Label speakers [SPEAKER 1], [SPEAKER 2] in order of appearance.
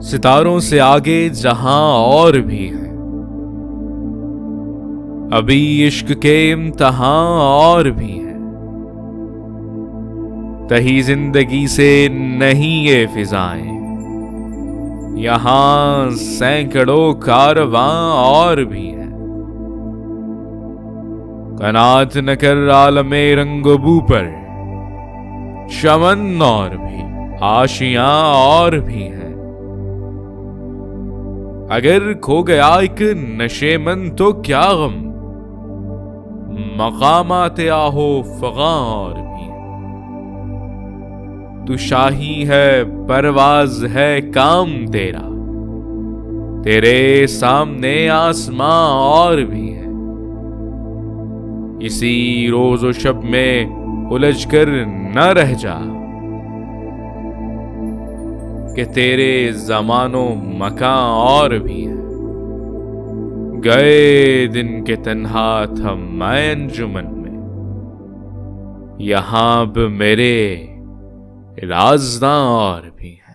[SPEAKER 1] सितारों से आगे जहां और भी है। अभी इश्क के इम्तहां और भी है। तही जिंदगी से नहीं ये फिजाएं, यहां सैकड़ों कारवां और भी है। कनात न कर आलमे रंगबू पर, चमन और भी आशियां और भी हैं। अगर खो गया एक नशेमन तो क्या गम, मकामात आहो फगा और भी हैं। तू शाही है, परवाज है काम तेरा, तेरे सामने आसमां और भी है। इसी रोज़ो शब में उलझ कर न रह जा, कि तेरे ज़मानो मकां और भी है। गए दिन के तन्हा था मैं अंजुमन में, यहाँ अब मेरे राज़दां और भी हैं।